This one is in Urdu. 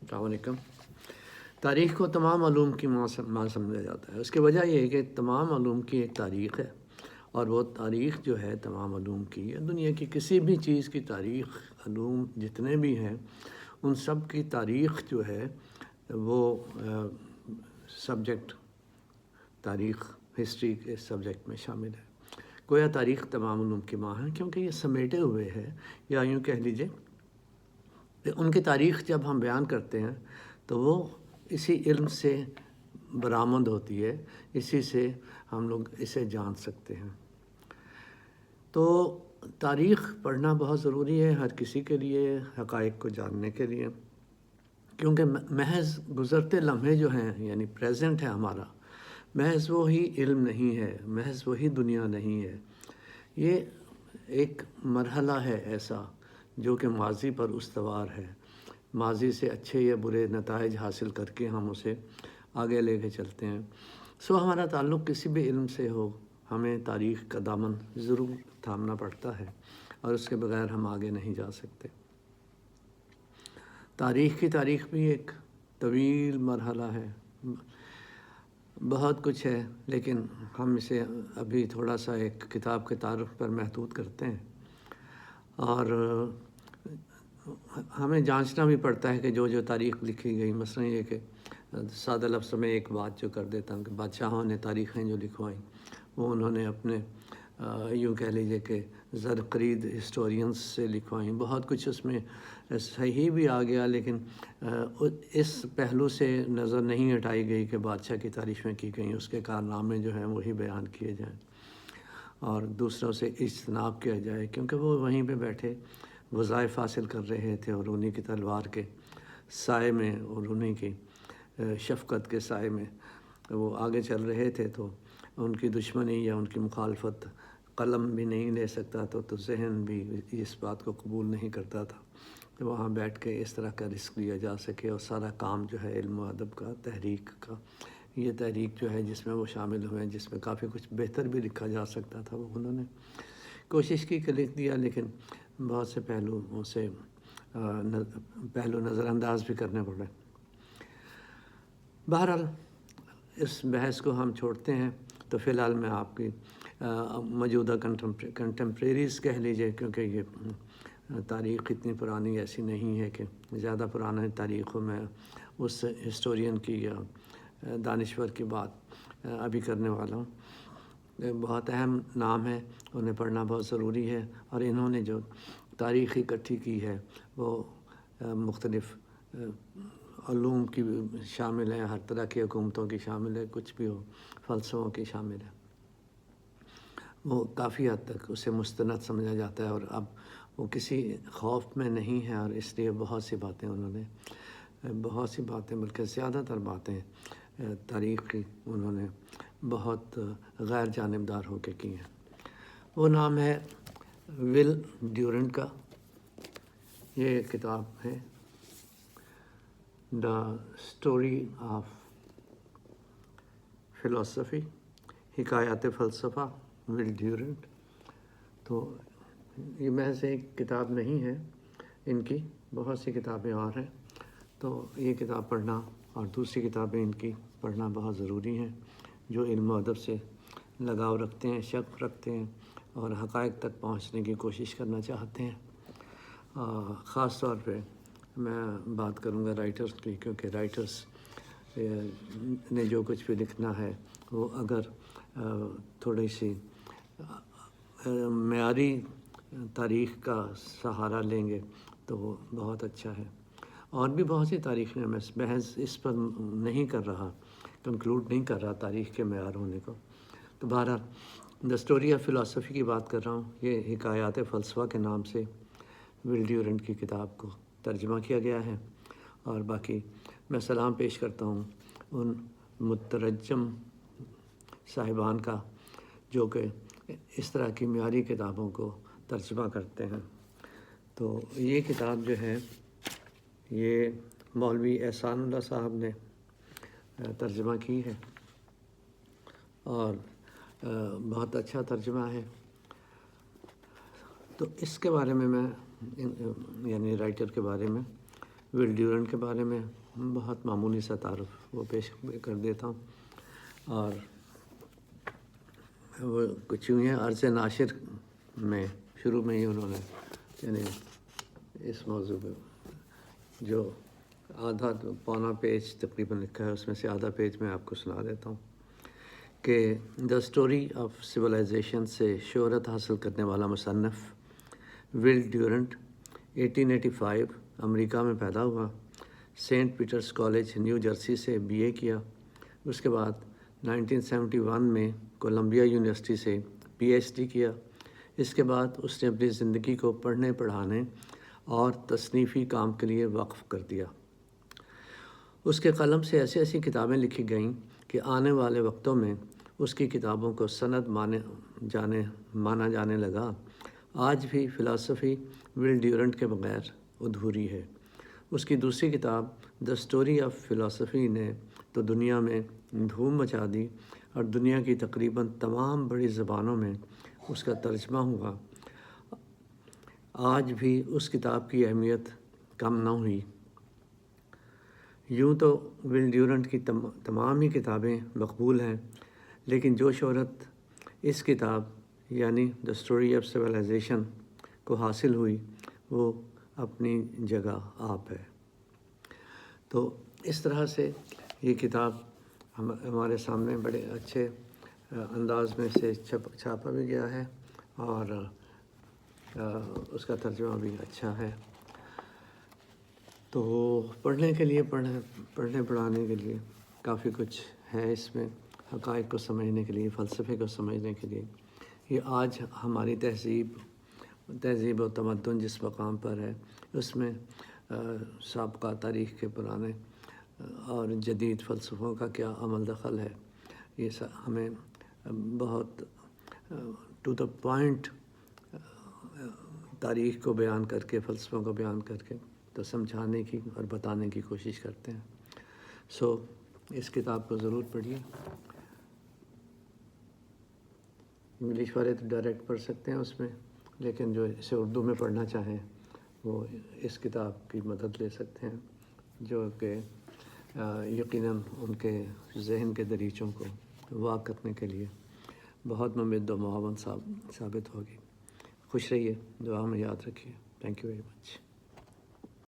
السلام علیکم۔ تاریخ کو تمام علوم کی ماں سمجھا جاتا ہے۔ اس کی وجہ یہ ہے کہ تمام علوم کی ایک تاریخ ہے، اور وہ تاریخ جو ہے تمام علوم کی ہے، دنیا کی کسی بھی چیز کی تاریخ، علوم جتنے بھی ہیں ان سب کی تاریخ جو ہے وہ سبجیکٹ تاریخ، ہسٹری کے سبجیکٹ میں شامل ہے۔ گویا تاریخ تمام علوم کی ماں ہے، کیونکہ یہ سمیٹے ہوئے ہے، یا یوں کہہ لیجئے کہ ان کی تاریخ جب ہم بیان کرتے ہیں تو وہ اسی علم سے برآمد ہوتی ہے، اسی سے ہم لوگ اسے جان سکتے ہیں۔ تو تاریخ پڑھنا بہت ضروری ہے ہر کسی کے لیے، حقائق کو جاننے کے لیے، کیونکہ محض گزرتے لمحے جو ہیں، یعنی پریزنٹ ہے ہمارا، محض وہی علم نہیں ہے، محض وہی دنیا نہیں ہے۔ یہ ایک مرحلہ ہے ایسا جو کہ ماضی پر استوار ہے، ماضی سے اچھے یا برے نتائج حاصل کر کے ہم اسے آگے لے کے چلتے ہیں۔ ہمارا تعلق کسی بھی علم سے ہو، ہمیں تاریخ کا دامن ضرور تھامنا پڑتا ہے، اور اس کے بغیر ہم آگے نہیں جا سکتے۔ تاریخ کی تاریخ بھی ایک طویل مرحلہ ہے، بہت کچھ ہے، لیکن ہم اسے ابھی تھوڑا سا ایک کتاب کے تعارف پر محدود کرتے ہیں، اور ہمیں جانچنا بھی پڑتا ہے کہ جو تاریخ لکھی گئی، مثلا یہ کہ سادہ لفظ میں ایک بات جو کر دیتا ہوں کہ بادشاہوں نے تاریخیں جو لکھوائیں وہ انہوں نے اپنے یوں کہہ لیجیے کہ زرخرید ہسٹورینز سے لکھوائیں۔ بہت کچھ اس میں صحیح بھی آ گیا، لیکن اس پہلو سے نظر نہیں ہٹائی گئی کہ بادشاہ کی تعریفیں کی گئیں، اس کے کارنامے جو ہیں وہی بیان کیے جائیں اور دوسروں سے اجتناب کیا جائے، کیونکہ وہ وہیں پہ بیٹھے وظائف حاصل کر رہے تھے، اور انہی کی تلوار کے سائے میں اور انہی کی شفقت کے سائے میں وہ آگے چل رہے تھے، تو ان کی دشمنی یا ان کی مخالفت قلم بھی نہیں لے سکتا تو ذہن بھی اس بات کو قبول نہیں کرتا تھا کہ وہاں بیٹھ کے اس طرح کا رزق لیا جا سکے، اور سارا کام جو ہے علم و ادب کا، تحریک کا، یہ تحریک جو ہے جس میں وہ شامل ہوئے ہیں، جس میں کافی کچھ بہتر بھی لکھا جا سکتا تھا، وہ انہوں نے کوشش کی کہ لکھ دیا، لیکن بہت سے پہلوؤں سے پہلو نظر انداز بھی کرنے پڑے۔ بہرحال اس بحث کو ہم چھوڑتے ہیں، تو فی الحال میں آپ کی موجودہ کنٹمپریریز کہہ لیجئے، کیونکہ یہ تاریخ اتنی پرانی ایسی نہیں ہے کہ زیادہ پرانے تاریخوں میں اس ہسٹورین کی یا دانشور کی بات ابھی کرنے والا ہوں۔ بہت اہم نام ہے، انہیں پڑھنا بہت ضروری ہے، اور انہوں نے جو تاریخ اکٹھی کی ہے وہ مختلف علوم کی شامل ہے، ہر طرح کی حکومتوں کی شامل ہے، کچھ بھی ہو، فلسفوں کی شامل ہے۔ وہ کافی حد تک اسے مستند سمجھا جاتا ہے، اور اب وہ کسی خوف میں نہیں ہے، اور اس لیے بہت سی باتیں انہوں نے بلکہ زیادہ تر باتیں تاریخ کی انہوں نے بہت غیر جانبدار ہو کے کی ہیں۔ وہ نام ہے ول ڈیورنٹ کا، یہ کتاب ہے دا اسٹوری آف فلسفی، حکایات فلسفہ، ول ڈیورنٹ۔ تو یہ محض ایک کتاب نہیں ہے، ان کی بہت سی کتابیں اور ہیں، تو یہ کتاب پڑھنا اور دوسری کتابیں ان کی پڑھنا بہت ضروری ہیں، جو علم و ادب سے لگاؤ رکھتے ہیں، شوق رکھتے ہیں، اور حقائق تک پہنچنے کی کوشش کرنا چاہتے ہیں۔ خاص طور پہ میں بات کروں گا رائٹرز کی، کیونکہ رائٹرز نے جو کچھ بھی لکھنا ہے وہ اگر تھوڑی سی معیاری تاریخ کا سہارا لیں گے تو وہ بہت اچھا ہے۔ اور بھی بہت سی تاریخیں، میں بحث اس پر نہیں کر رہا، کنکلوڈ نہیں کر رہا تاریخ کے معیار ہونے کو۔ تو بہرحال دا اسٹوری آف فلسفی کی بات کر رہا ہوں، یہ حکایات فلسفہ کے نام سے ول ڈیورنٹ کی کتاب کو ترجمہ کیا گیا ہے، اور باقی میں سلام پیش کرتا ہوں ان مترجم صاحبان کا جو کہ اس طرح کی معیاری کتابوں کو ترجمہ کرتے ہیں۔ تو یہ کتاب جو ہے یہ مولوی احسان اللہ صاحب نے ترجمہ کی ہے، اور بہت اچھا ترجمہ ہے۔ تو اس کے بارے میں یعنی رائٹر کے بارے میں ول ڈیورنٹ کے بارے میں بہت معمولی سا تعارف وہ پیش کر دیتا ہوں، اور وہ کچھ یوں ہیں عرض ناشر میں شروع میں ہی انہوں نے یعنی اس موضوع پہ جو آدھا پونا پیج تقریباً لکھا ہے، اس میں سے آدھا پیج میں آپ کو سنا دیتا ہوں کہ دا اسٹوری آف سویلائزیشن سے شہرت حاصل کرنے والا مصنف ول ڈیورنٹ 1885 امریکہ میں پیدا ہوا، Saint Peter's college New Jersey سے BA کیا، اس کے بعد 1971 میں کولمبیا یونیورسٹی سے PhD کیا۔ اس کے بعد اس نے اپنی زندگی کو پڑھنے پڑھانے اور تصنیفی کام کے لیے وقف کر دیا۔ اس کے قلم سے ایسی ایسی کتابیں لکھی گئیں کہ آنے والے وقتوں میں اس کی کتابوں کو سند مانا جانے لگا۔ آج بھی فلسفی ول ڈیورنٹ کے بغیر ادھوری ہے۔ اس کی دوسری کتاب دا اسٹوری آف فلسفی نے تو دنیا میں دھوم مچا دی، اور دنیا کی تقریباً تمام بڑی زبانوں میں اس کا ترجمہ ہوا۔ آج بھی اس کتاب کی اہمیت کم نہ ہوئی۔ یوں تو ول ڈیورنٹ کی تمام ہی کتابیں مقبول ہیں، لیکن جو شہرت اس کتاب یعنی دا اسٹوری آف سویلائزیشن کو حاصل ہوئی وہ اپنی جگہ آپ ہے۔ تو اس طرح سے یہ کتاب ہمارے سامنے بڑے اچھے انداز میں سے چھاپا بھی گیا ہے، اور اس کا ترجمہ بھی اچھا ہے۔ تو پڑھنے کے لیے پڑھنے پڑھانے کے لیے کافی کچھ ہے اس میں، حقائق کو سمجھنے کے لیے، فلسفے کو سمجھنے کے لیے۔ یہ آج ہماری تہذیب و تمدن جس مقام پر ہے، اس میں سابقہ تاریخ کے پرانے اور جدید فلسفوں کا کیا عمل دخل ہے، یہ ہمیں بہت ٹو دا پوائنٹ تاریخ کو بیان کر کے، فلسفوں کو بیان کر کے تو سمجھانے کی اور بتانے کی کوشش کرتے ہیں۔ اس کتاب کو ضرور پڑھیے۔ انگلش والے تو ڈائریکٹ پڑھ سکتے ہیں اس میں، لیکن جو اسے اردو میں پڑھنا چاہیں وہ اس کتاب کی مدد لے سکتے ہیں، جو کہ یقیناً ان کے ذہن کے دریچوں کو واہ کرنے کے لیے بہت ممد و معاون ثابت ہوگی۔ خوش رہیے، دعا میں یاد رکھیے۔ Thank you very much.